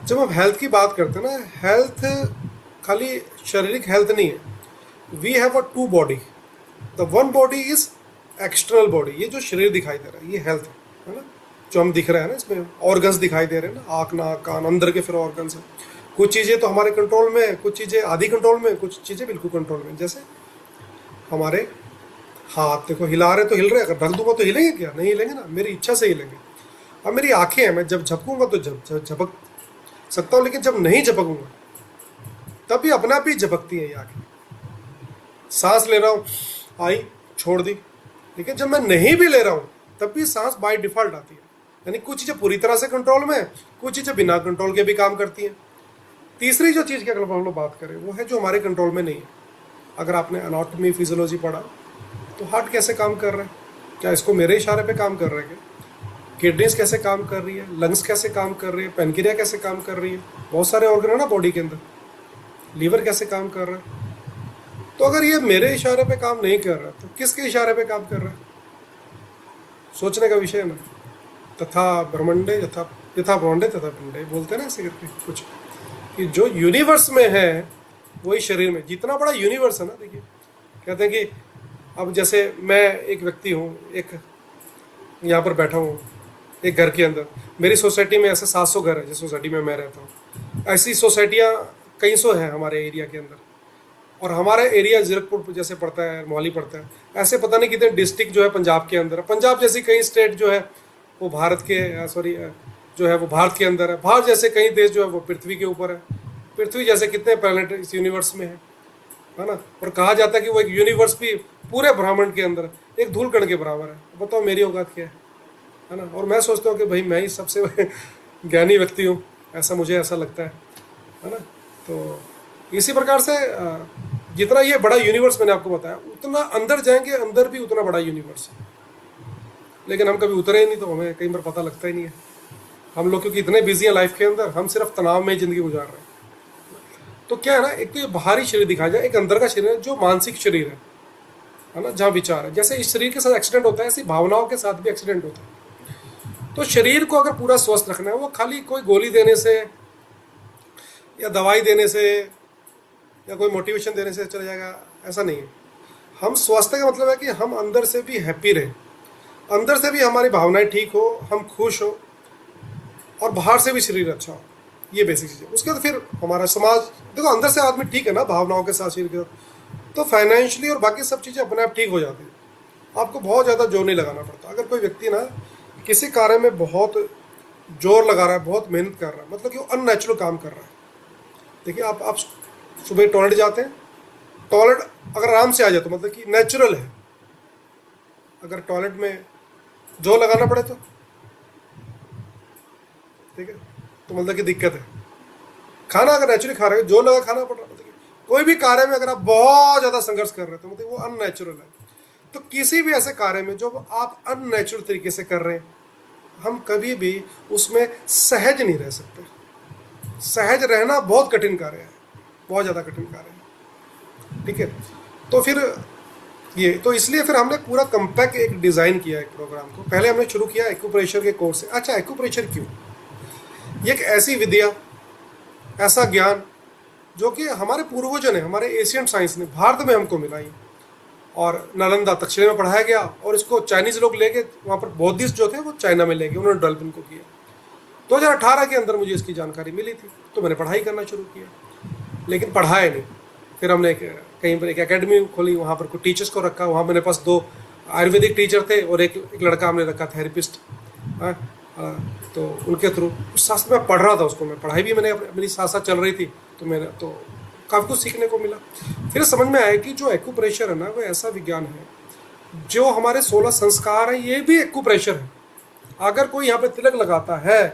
जब हम हेल्थ की बात करते हैं ना, हेल्थ खाली शारीरिक हेल्थ नहीं है। We have a two body. The one body is external body, ये जो शरीर दिखाई दे रहा है ये हेल्थ है ना, जो हम दिख रहे हैं ना, इसमें ऑर्गन्स दिखाई दे रहे हैं ना, आँख नाक कान अंदर के फिर ऑर्गन्स हैं। कुछ चीज़ें तो हमारे कंट्रोल में है, कुछ चीज़ें आधी कंट्रोल में, कुछ चीज़ें बिल्कुल कंट्रोल में। जैसे हमारे हाथ देखो हिला रहे तो हिल रहे, अगर ढक दूंगा तो हिलेंगे क्या? नहीं हिलेंगे ना, मेरी इच्छा से हिलेंगे। अब मेरी आंखें हैं, मैं जब झपकूंगा तो झपक सकता हूँ, लेकिन जब नहीं झपकूंगा तब भी अपने आप ही झपकती हैं ये आंखें। सांस ले रहा हूँ, आई, छोड़ दी। लेकिन जब मैं नहीं भी ले रहा हूँ तब भी सांस बाय डिफॉल्ट आती है। यानी कुछ चीज़ें पूरी तरह से कंट्रोल में है, कुछ चीज़ें बिना कंट्रोल के भी काम करती हैं। तीसरी जो चीज़ की अगर हम लोग बात करें वो है जो हमारे कंट्रोल में नहीं है। अगर आपने एनाटॉमी फिजियोलॉजी पढ़ा तो हार्ट कैसे काम कर रहा है, क्या इसको मेरे इशारे पे काम कर रहा है क्या? किडनीज कैसे काम कर रही है, लंग्स कैसे काम कर रही है, पेनक्रिया कैसे काम कर रही है, बहुत सारे ऑर्गन है ना बॉडी के अंदर, लीवर कैसे काम कर रहा है। तो अगर ये मेरे इशारे पे काम नहीं कर रहा तो किसके इशारे पे काम कर रहा है? सोचने का विषय है ना। तथा ब्रह्मंडे यथा यथा ब्रह्मंडे तथा पिंडे बोलते हैं ना ऐसे करके कुछ, कि जो यूनिवर्स में है वही शरीर में। जितना बड़ा यूनिवर्स है ना, देखिए कहते हैं कि अब जैसे मैं एक व्यक्ति हूँ, एक यहाँ पर बैठा हूँ एक घर के अंदर, मेरी सोसाइटी में ऐसे 700 घर है जिस सोसाइटी में मैं रहता हूँ। ऐसी सोसाइटियाँ कई सौ हैं हमारे एरिया के अंदर, और हमारा एरिया जीरकपुर जैसे पड़ता है, मोहाली पड़ता है, ऐसे पता नहीं कितने डिस्ट्रिक्ट जो है पंजाब के अंदर है। पंजाब जैसी कई स्टेट जो है वो भारत के सॉरी जो है वो भारत के अंदर है। भारत जैसे कई देश जो है वो पृथ्वी के ऊपर है। पृथ्वी जैसे कितने प्लैनेट इस यूनिवर्स में है ना। और कहा जाता है कि वो एक यूनिवर्स भी पूरे ब्रह्मांड के अंदर एक धूल कण के बराबर है। बताओ मेरी औकात क्या है ना। और मैं सोचता हूँ कि भाई मैं ही सबसे ज्ञानी व्यक्ति हूँ, ऐसा मुझे ऐसा लगता है ना। तो इसी प्रकार से जितना ये बड़ा यूनिवर्स मैंने आपको बताया, उतना अंदर जाएंगे, अंदर भी उतना बड़ा यूनिवर्स है। लेकिन हम कभी उतरे ही नहीं, तो हमें कई बार पता लगता ही नहीं है। हम लोग क्योंकि इतने बिजी हैं लाइफ के अंदर, हम सिर्फ तनाव में ज़िंदगी गुजार रहे हैं। तो क्या है ना, एक तो ये बाहरी शरीर दिखाया जाए, एक अंदर का शरीर है जो मानसिक शरीर है ना, जहाँ विचार है। जैसे इस शरीर के साथ एक्सीडेंट होता है, ऐसी भावनाओं के साथ भी एक्सीडेंट होता है। तो शरीर को अगर पूरा स्वस्थ रखना है, वो खाली कोई गोली देने से या दवाई देने से या कोई मोटिवेशन देने से चला जाएगा, ऐसा नहीं है। हम स्वास्थ्य का मतलब है कि हम अंदर से भी हैप्पी रहें, अंदर से भी हमारी भावनाएं ठीक हो, हम खुश हो, और बाहर से भी शरीर अच्छा हो। ये बेसिक चीज़ है। उसके बाद फिर हमारा समाज, देखो अंदर से आदमी ठीक है ना भावनाओं के साथ शरीर के साथ, तो फाइनेंशियली और बाकी सब चीज़ें अपने आप ठीक हो जाती है। आपको बहुत ज़्यादा जोर नहीं लगाना पड़ता। अगर कोई व्यक्ति ना किसी कार्य में बहुत जोर लगा रहा है, बहुत मेहनत कर रहा है, मतलब कि वो अननेचुरल काम कर रहा है। देखिए आप सुबह टॉयलेट जाते हैं, टॉयलेट अगर आराम से आ जाए तो मतलब कि नेचुरल है। अगर टॉयलेट में जोर लगाना पड़े तो ठीक है, तो मतलब कि दिक्कत है। खाना अगर नेचुरली खा रहे हो, जोर लगा खाना पड़ रहा है, मतलब कोई भी कार्य में अगर आप बहुत ज़्यादा संघर्ष कर रहे हो तो मतलब वो अननेचुरल है। तो किसी भी ऐसे कार्य में जो आप अननेचुरल तरीके से कर रहे हैं, हम कभी भी उसमें सहज नहीं रह सकते। सहज रहना बहुत कठिन कार्य है, बहुत ज़्यादा कठिन कार्य है। ठीक है, तो फिर ये तो इसलिए फिर हमने पूरा कम्पैक्ट एक डिज़ाइन किया एक प्रोग्राम को। पहले हमने शुरू किया एक्यूप्रेशर के कोर्स से। अच्छा, एक्यूप्रेशर क्यों? ये एक ऐसी विद्या, ऐसा ज्ञान जो कि हमारे पूर्वजों ने, हमारे एशियन साइंस ने भारत में हमको मिला ही, और नालंदा तक्षशिला में पढ़ाया गया, और इसको चाइनीज़ लोग लेके वहाँ पर बौद्धिस्ट जो थे वो चाइना में ले गए, उन्होंने डेवलप इनको किया। 2018 के अंदर मुझे इसकी जानकारी मिली थी, तो मैंने पढ़ाई करना शुरू किया, लेकिन पढ़ाया नहीं। फिर हमने कहीं पर एक एकेडमी खोली, वहाँ पर कुछ टीचर्स को रखा। वहाँ मेरे पास 2 आयुर्वेदिक टीचर थे और एक लड़का हमने रखा थेरेपिस्ट। तो उनके थ्रू उस शास्त्र में पढ़ रहा था, उसको मैं पढ़ाई भी मैंने मेरी साथ साथ चल रही थी, तो मैंने तो काफ़ी कुछ सीखने को मिला। फिर समझ में आया कि जो एक्यूप्रेशर है ना, वो ऐसा विज्ञान है जो हमारे 16 संस्कार हैं, ये भी एक्यूप्रेशर है। अगर कोई यहाँ पे तिलक लगाता है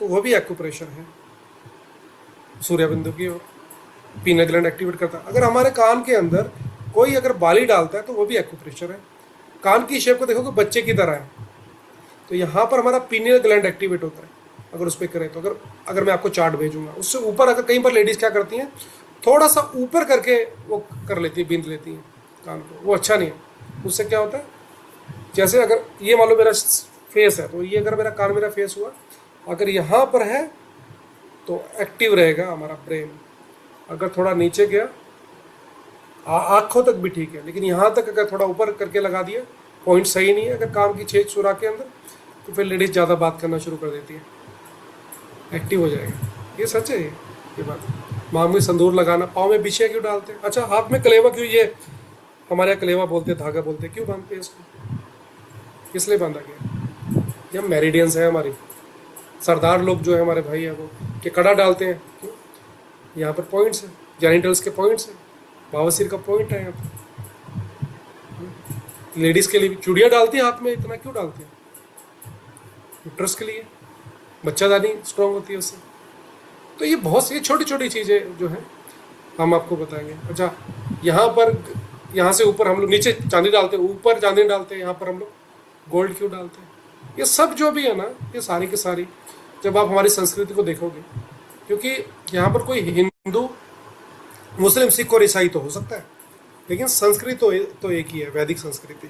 तो वो भी एक्यूप्रेशर है, सूर्य बिंदु की ओर पीनल ग्लैंड एक्टिवेट करता है। अगर हमारे कान के अंदर कोई अगर बाली डालता है तो वो भी एक्यूप्रेशर है। कान की शेप को देखो कि बच्चे की तरह है, तो यहाँ पर हमारा पीनियल ग्लैंड एक्टिवेट होता है अगर उस पर करें तो। अगर मैं आपको चार्ट भेजूंगा, उससे ऊपर अगर कहीं पर लेडीज़ क्या करती हैं, थोड़ा सा ऊपर करके वो कर लेती है, बींद लेती हैं कान को, वो अच्छा नहीं है। उससे क्या होता है, जैसे अगर ये मान लो मेरा फेस है, तो ये अगर मेरा कान मेरा फेस हुआ, अगर यहाँ पर है तो एक्टिव रहेगा हमारा ब्रेन। अगर थोड़ा नीचे गया, आँखों तक भी ठीक है, लेकिन यहाँ तक अगर थोड़ा ऊपर करके लगा दिया, पॉइंट सही नहीं है, अगर काम की छेद सुरा के अंदर, तो फिर लेडीज ज़्यादा बात करना शुरू कर देती है, एक्टिव हो जाएगा। ये सच है ये बात। मामूली संदूर लगाना, पाँव में बिछिया क्यों डालते हैं? अच्छा, हाथ में कलेवा क्यों, ये हमारे यहाँ कलेवा बोलते हैं, धागा बोलते हैं, क्यों बांधते हैं इसको? किस लिए बांधा गया? ये मेरिडियंस है हमारी। सरदार लोग जो है हमारे भाई है वो कि कड़ा डालते हैं, क्यों? यहाँ पर पॉइंट्स हैं, जेनिटल्स के पॉइंट्स हैं, बावसीर का पॉइंट है यहाँ पर। लेडीज के लिए भी चूड़ियाँ डालती हैं हाथ में, इतना क्यों डालती हैं? यूट्रस के लिए, बच्चादानी स्ट्रांग होती है उससे। तो ये बहुत सी छोटी छोटी चीज़ें जो हैं हम आपको बताएंगे। अच्छा, यहाँ पर, यहाँ से ऊपर हम लोग नीचे चांदी डालते हैं, ऊपर चांदी डालते हैं, यहाँ पर हम लोग गोल्ड क्यों डालते हैं? ये सब जो भी है ना, ये सारी की सारी जब आप हमारी संस्कृति को देखोगे, क्योंकि यहाँ पर कोई हिंदू, मुस्लिम, सिख और ईसाई तो हो सकता है, लेकिन संस्कृति तो एक ही है, वैदिक संस्कृति।